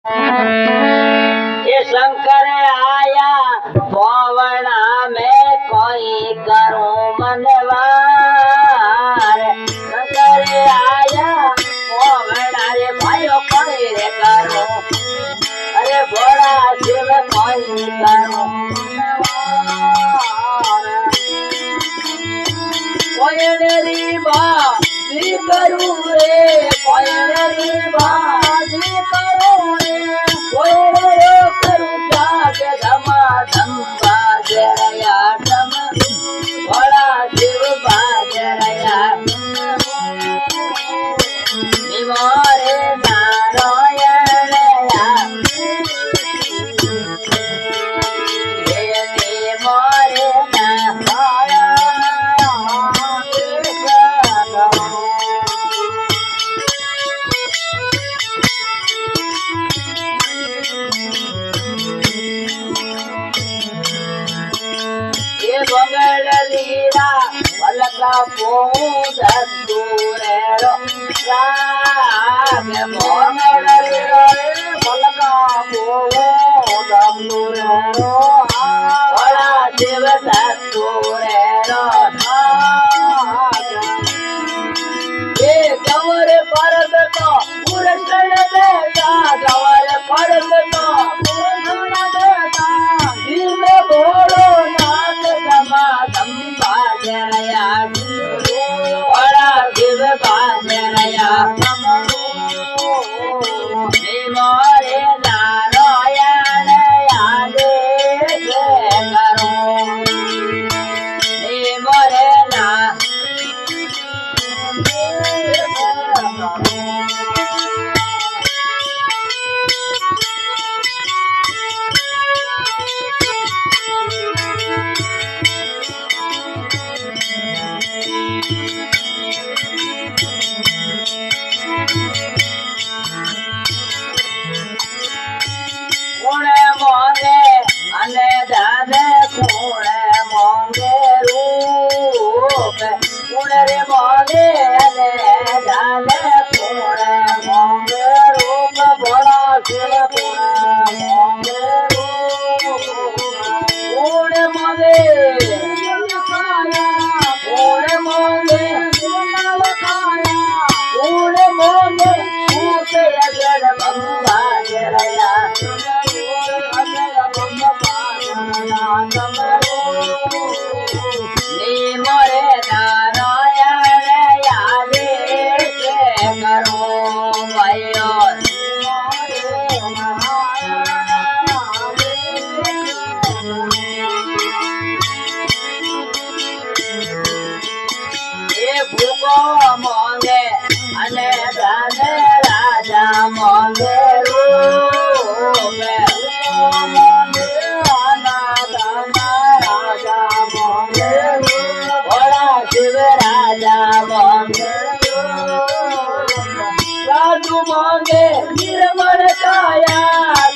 ये शंकर आया पवना में कोई करूं मनवार। शंकर आया पवना रे भाइयों कोई रे करूं, अरे बड़ा शिव कोई करूं कोई री बाजी करूं रे, कोई री बाजी करूं रे, कोई रे करूं जाग धमाधम बाजरया धम, बड़ा शिव बाजरया निवारे नारायणया निवारे लीला पलका पोद दूरेरो राग मंगल लीला पलका पोद दूरेरो बड़ा शिव दूरेरो ये गवर पर्वत तो पुरस्कार देता, गवर पर्वत तो पुरस्कार देता, दिल में बोलो धमाधम बाजरया बड़ा शिव बाजरया निवारे नारायण यादे करो निवारे ना અને જાને કોણે મોંગે રૂપ, કોણે રે મોંગે અને જાને કોણે મોંગે રૂપ, ભોળા શિવ કોણે મોંગે રૂપ, કોણે મોંગે કોણે મોંગે કોણે મોંગે ભૂતે અગર બંબા જરયા निमरे नारायण यादे करो भयो ये भूको मांगे अने दाने राजा मांगे रूप शिव राजा मांगे साधु मांगे निर्मल काया,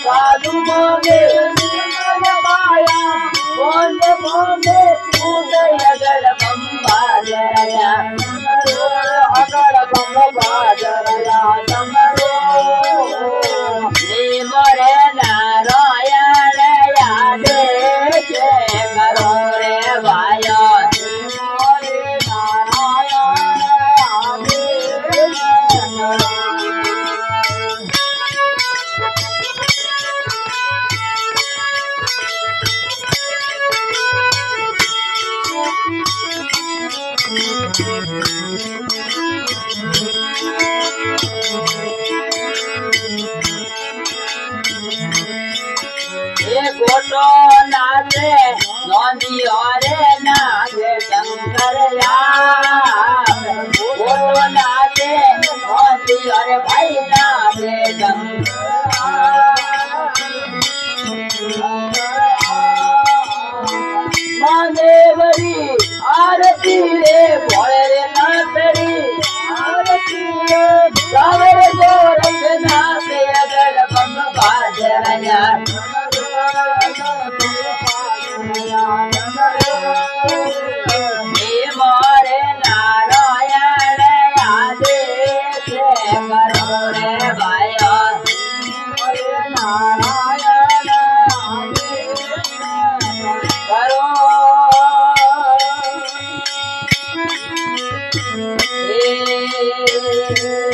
साधु मांगे निर्मल काया, कौन मांगे उदय अगल बम्बा जरया अगल बम्बा जरया तमरो निमरे नारायण यादे करो रे भाइयों गोटो नाचे नौंदियो रे नाचे शंकर गोटो नाचे नौंदियो रे भाई नाचे महादेवरी आरती रे भोले रे नाथरी आरती रे सावर गोरख नाथ अगल बम बाजरया निवारे नारायण यादे करो रे भाइयों નારાયણ કરો હે